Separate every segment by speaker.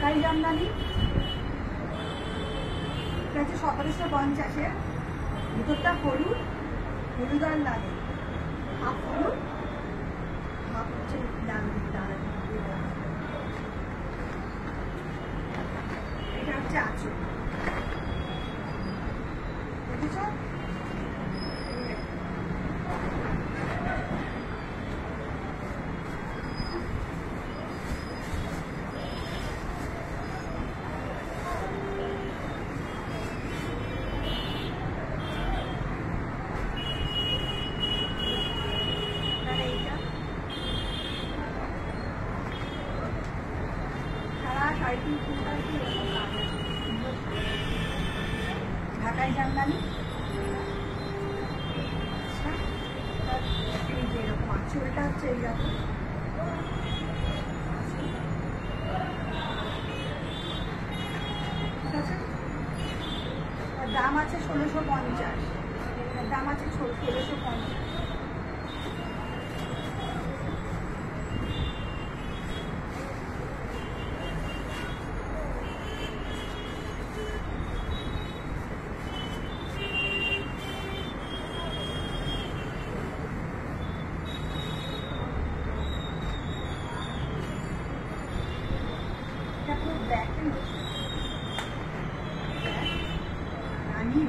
Speaker 1: ঢাকাই জামদানি, এটা হচ্ছে 1750-এর, ভিতরটা হলুদ, হলুদ আর লাল, হাফ হলুদ হাফ হচ্ছে লাল লাল। এটা হচ্ছে আঁচল, বুঝেছ? ঢাকাই জামদানি, এই যে এরকম আঁচলটা হচ্ছে এইরকম, ঠিক আছে? দাম আছে 1650, দাম আছে 1650।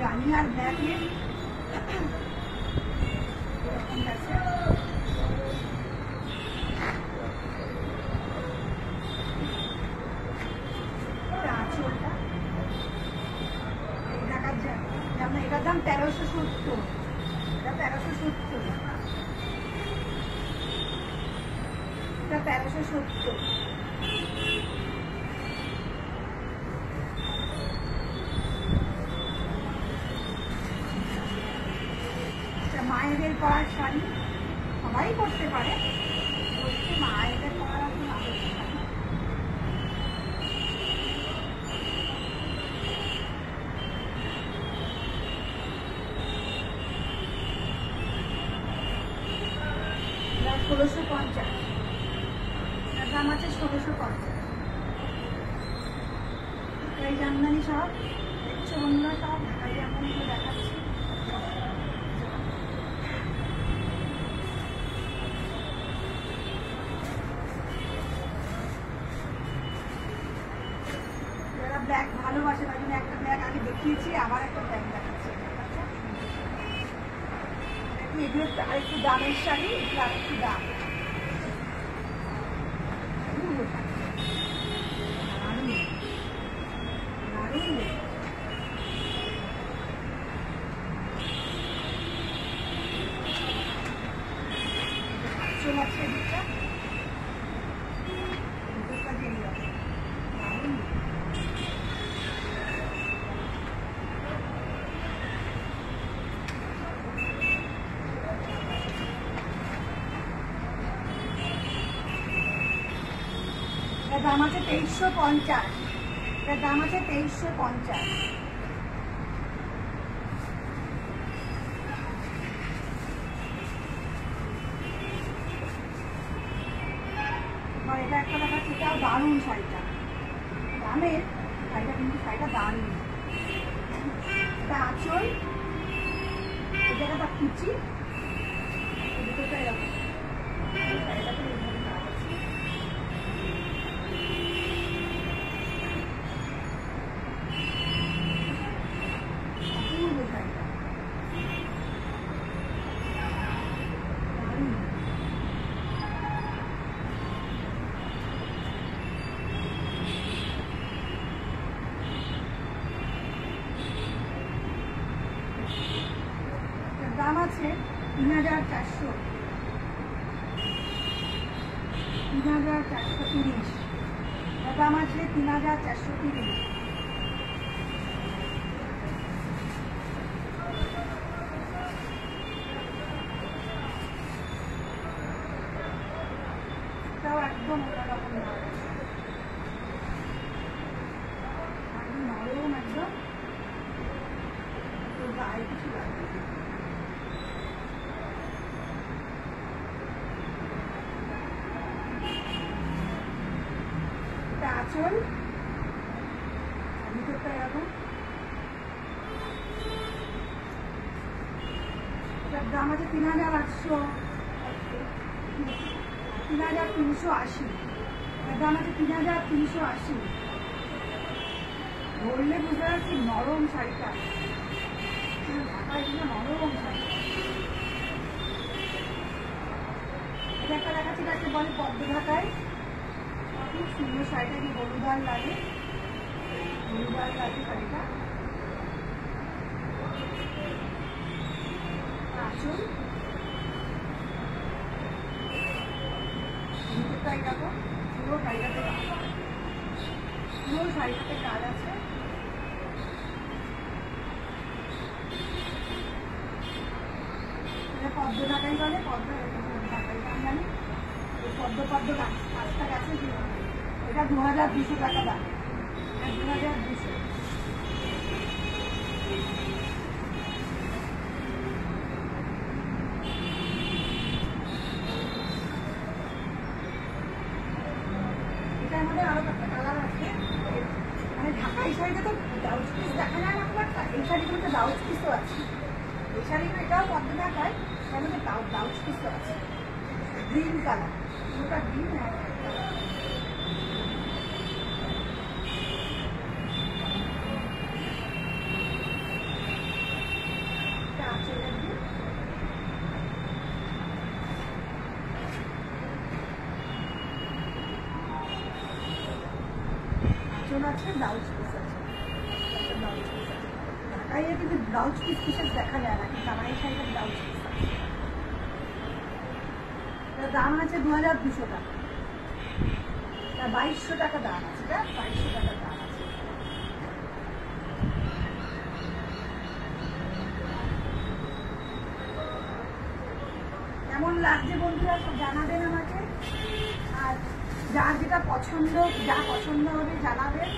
Speaker 1: রানী আর ব্ল্যাকে এরকম আছে। আঁচলটা এই ঢাকার যেমন এটার দাম 1370, এটা 1370, এটা 1370। মায়েদের পরার শাড়ি সবাই করতে পারে, বলছে মায়েদের পরার এখন আদর্শ শাড়ি। এটা 1650, এটার দাম আছে 1650। ঢাকাই জামদানি সব দেখছো বন্ধুরা, সব ঢাকাই জামদানিগুলো দেখাচ্ছি। ব্ল্যাক ভালোবাসে, তাই জন্য একটা ব্ল্যাক আগে দেখিয়েছি, আবার একটা ব্ল্যাক দেখাচ্ছি। এগুলো আরেকটু দামের শাড়ি, এগুলো আরেকটু দাম। দাম আছে 2350, এটার দাম আছে 2350। এটা একটা দেখাচ্ছি, এটাও দারুণ শাড়িটা, দামের শাড়িটা, কিন্তু শাড়িটা দারুণ। এটা আঁচল, এই জায়গাটা কুচি, দুটোটা এরকম। শাড়িটা তো এইভাবে কাজ আছে। দাম আছে 3400, 3430, দাম আছে 3430। এটাও একদম অন্যরকম নরম, একদম তো গায়ে কিছু লাগবে। আঁচল, ভিতরটা এরকম। এটার দাম আছে 3800, 3380। এটার দাম আছে 3380। ধরলে বুঝতে পারছি নরম শাড়িটা, ঢাকায় কিনা নরম শাড়ি। এটা একটা দেখাচ্ছি, তাকে বলে পদ্ম ঢাকায়। খুব সুন্দর শাড়িটা, কি হলুদার লাগে, হলুদার লাগে শাড়িটা। আসুন ভিতরটা এরকম, পুরো শাড়িটাতে কাজ, পুরো শাড়িটাতে কাজ আছে। এটা পদ্ম ঢাকাই বলে, পদ্ম ঢাকাই দাম জানি। এই পদ্ম পদ্ম কাজটা গেছে, এটা 2200 টাকা দাম, 2200। এটার মধ্যে আরো একটা কালার আছে, মানে ঢাকাই শাড়িতে তো ব্লাউজ পিস দেখা যায় না খুব একটা, এই শাড়িগুলোতে ব্লাউজ পিসও আছে। এই শাড়িগুলো এটাও পদ্ম ঢাকায়, তার মধ্যে ব্লাউজ পিসও আছে। গ্রিন কালার, পুরোটা গ্রিন। আছে ব্লাউজ পিস আছে, ব্লাউজ পিস আছে। ঢাকায় কিন্তু ব্লাউজ পিস বিশেষ দেখা যায় না, কিন্তু আমার এই শাড়িটা ব্লাউজ পিস আছে। এটার দাম আছে 2200 টাকা, 2200 টাকা দাম আছে, 2200 টাকা দাম আছে। কেমন লাগছে বন্ধুরা সব জানাবেন আমাকে, আর যার যেটা পছন্দ, যা পছন্দ হবে জানাবেন।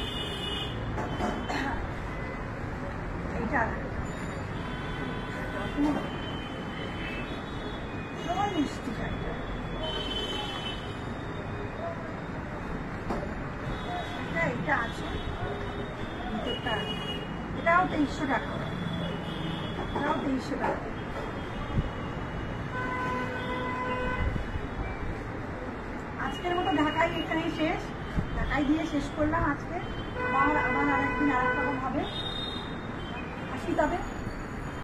Speaker 1: এইটা মিষ্টি শাড়িটা, এটা আছে, এটাও 2300 টাকা, এটাও 2300 টাকা। আজকের মতো ঢাকাই এখানেই শেষ, ঢাকাই দিয়ে শেষ করলাম আজকে। আবার আরেকদিন আরেক রকম হবে। আসি তবে।